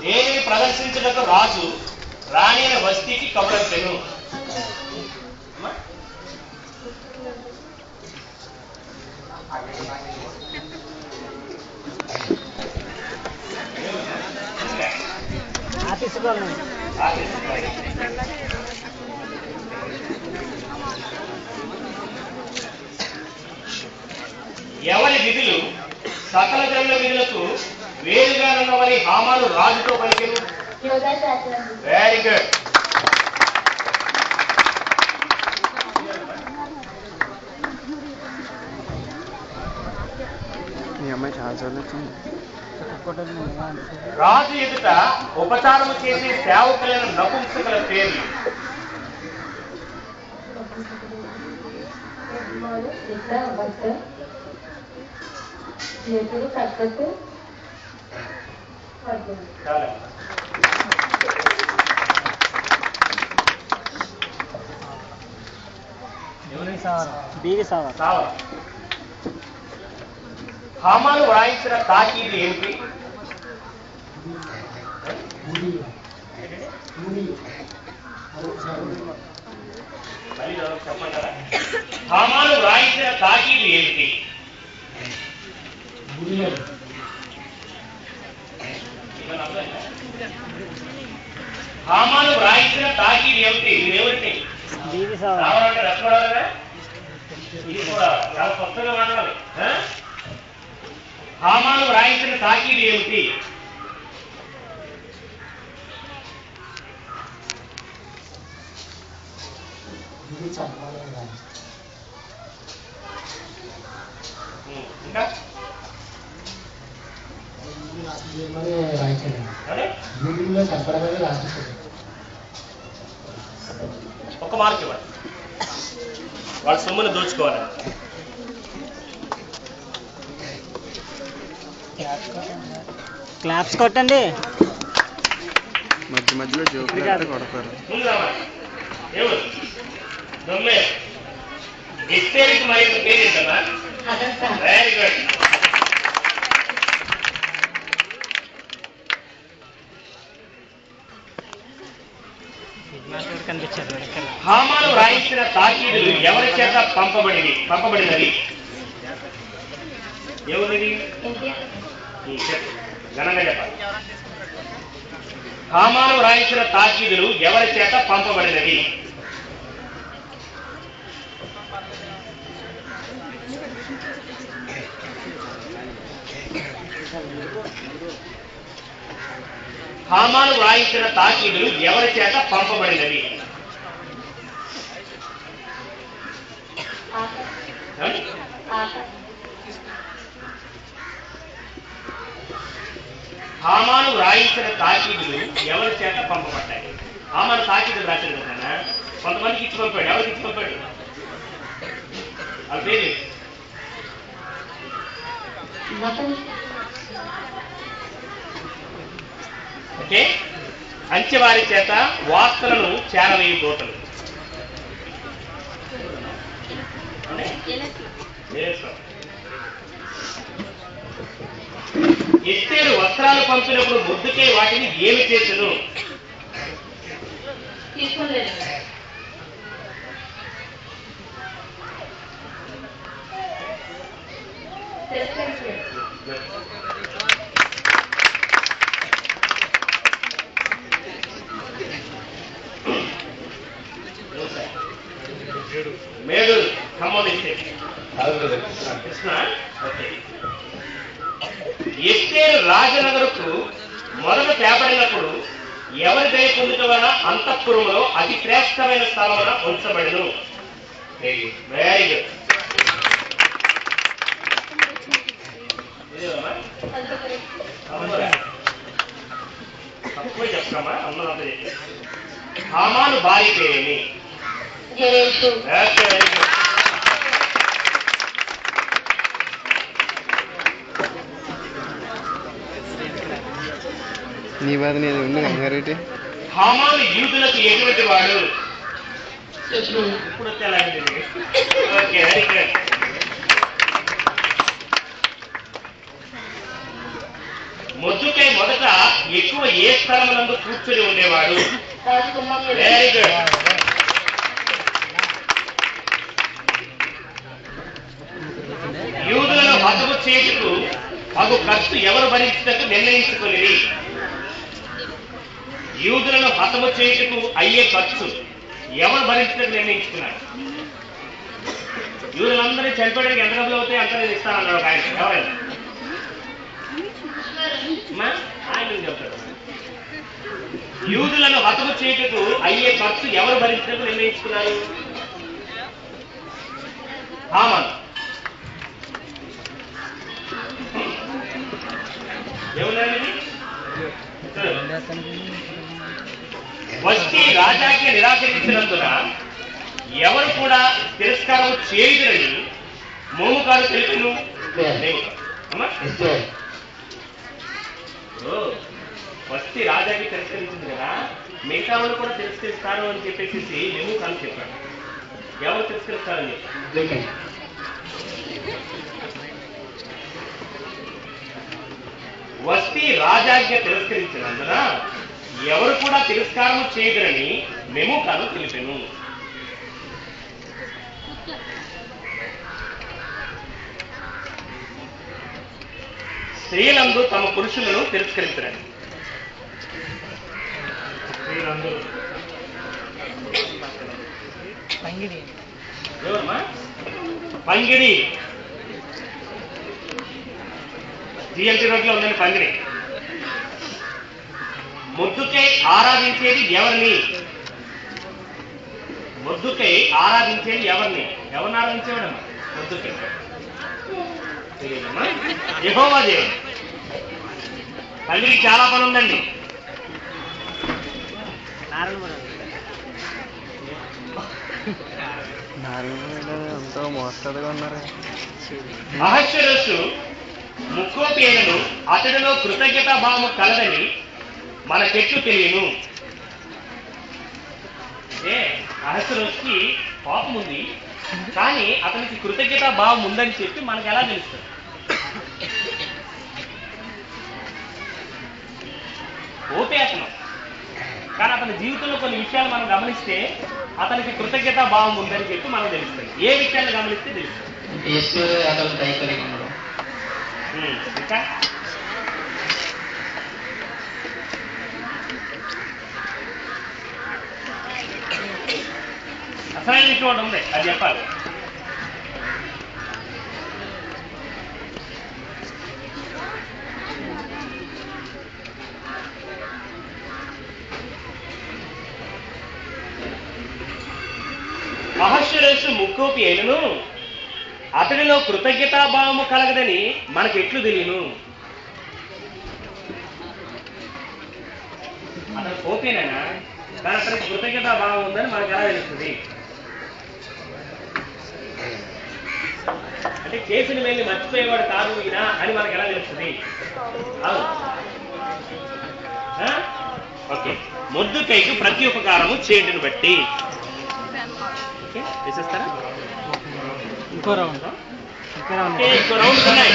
దేనిని ప్రదర్శించుటకు రాజు రాణి అనే వస్తీకి కబురంపెను. ఎవరి విధులు సకల జనుల విధులకు వేరుగా ఉన్నవని హామాను రాజుతో పలికెను. Very good. రాజు ఎదుట ఉపచారము చేసే సేవకులైన నపుంసకుల పేర్లు. హామాను వ్రాయించిన తాకీదు ఏమిటి? హామాను వ్రాయించిన తాకీదు ఏమిటి? హామాను వ్రాయించిన తాకీదు ఏమిటి? ఎవరికి రావాలంటే రచ్చబడాలి, ఇది కూడా చాలా స్పష్టంగా మాట్లాడాలి. హామాను వ్రాయించిన తాకీదు ఏమిటి? ఇంకా ఒక్క మార్క్ ఇవ్వండి, వాళ్ళ సొమ్మును దోచుకోవాలి. క్లాప్స్ కొట్టండి. మధ్య మధ్యలో జోకులు కొడతారు. ఎస్తేరుకి మరి పేరు ఏంటమ్మా? Very good. హామాను వ్రాయించిన తాకీదులు ఎవరి చేత పంపబడినది? ఎవరిది? ఘనంగా చెప్పాలి. హామాను వ్రాయించిన తాకీదులు ఎవరి చేత పంపబడినది? హామాను వ్రాయించిన తాకీదులు ఎవరి చేత పంపబడినది? హామాను వ్రాయించిన తాకీదులు ఎవరి చేత పంపబడ్డాయి? హామాను తాకీదులు రాశాడు కదా, కొంతమందికి ఇచ్చి పంపాడు. ఎవరికి ఇచ్చి పంపాడు? అది పేరు ఓకే. అంచెవారి చేత వార్తలను చేరవేయి దూతలు. ఎస్తేరు వస్త్రాలు పంపినప్పుడు ముద్దుకే వాటిని ఏమి చేసెను? మేడు సంబంధించి కృష్ణ. ఎస్తేరు రాజనగరుకు మొదట తేబడినప్పుడు ఎవరి దయ పొందుట వలన అంతఃపురములో అతి శ్రేష్టమైన స్థలమున ఉంచబడెను. Very good. తక్కువ చెప్తామా? అన్నదంతా చెప్పి. హామాను భార్య పేరేమి? నీ బాధ నేను ఉంది కంగారెడ్డి. హామాను యూదులకు ఎటువంటి వాడు? ఇప్పుడు వచ్చే అలాంటిది. Okay, very good. మొద్దుకై మొదట ఎక్కువ ఏ స్థలమునందు కూర్చొని ఉండేవాడు? Very good. యూదులను హతము చేయుటకు అగు ఖర్చు ఎవరు భరించినట్టు నిర్ణయించుకునేది? యూదులను హతము చేయుటకు అయ్యే ఖర్చు ఎవరు భరించినట్టు నిర్ణయించుకున్నారు? యూదులందరినీ చనిపోయడానికి ఎంత డబ్బులు అవుతాయి అంత నేను ఇస్తానన్నారు ఆయన. ఎవరైనా ఆయన చెప్తాడు. యూదులను హతము చేయుటకు అయ్యే ఖర్చు ఎవరు భరించినట్టు నిర్ణయించుకున్నారు? హామాను. ఏమున్నారండి? వష్టి రాజాకి నిరాకరించినందున ఎవరు కూడా తిరస్కారం చేయదురని మోముకారు తెలుపును. వష్టి రాజాకి తిరస్కరించింది కదా, మిగతా వాళ్ళు కూడా తిరస్కరిస్తారు అని చెప్పేసి మోముకారు చెప్పాడు. ఎవరు తిరస్కరిస్తారని చెప్పారు? వష్టి రాజాజ్ఞ తిరస్కరించినందున ఎవరు కూడా తిరస్కారం చేయదురని మెమూకాను తెలిపెను. స్త్రీలందు తమ పురుషులను తిరస్కరించరని. ఎవరమ్మా? పంగిడి. జిఎల్టీ రోడ్లో ఉందండి పంగిడి. మొద్దుకై ఆరాధించేది ఎవరిని? మొద్దుకై ఆరాధించేది ఎవరిని? ఎవరిని ఆరాధించేవాడమ్మా? మొద్దుకై యెహోవా దేవుడు. పంగిడికి చాలా పని ఉందండి. ఎంతో మోస్తాడుగా ఉన్నారు. అహష్వేరోషు ముక్కోపేలను అతడిలో కృతజ్ఞతా భావము కలదని మనకెట్లు తెలియను. అహష్వేరోషుకి పాపం ఉంది, కానీ అతనికి కృతజ్ఞతా భావం ఉందని చెప్పి మనకు ఎలా తెలుస్తుంది? ఓపేతనం, కానీ అతని జీవితంలో కొన్ని విషయాలు మనం గమనిస్తే అతనికి కృతజ్ఞతా భావం ఉందని చెప్పి మనకు తెలుస్తుంది. ఏ విషయాన్ని గమనిస్తే తెలుస్తుంది? ఇంకా అసలైన విషయం ఒకటి ఉంది, అది చెప్పాలి. అహష్వేరోషు ముక్కోపి అయినను అతడిలో కృతజ్ఞతాభావము కలగదని మనకెట్లు తెలియను? అతను కోపేనా, కానీ అతనికి కృతజ్ఞతాభావం ఉందని మనకు ఎలా తెలుస్తుంది? అంటే కేసుని వెళ్ళి మర్చిపోయేవాడు కాదు ఈయన అని మనకు ఎలా తెలుస్తుంది? ఓకే. మొద్దుకైకి ప్రతి ఉపకారము చేయుటను బట్టి. ఓకే, వేసేస్తారా? ఇంకో రౌండ్ ఉన్నాయి.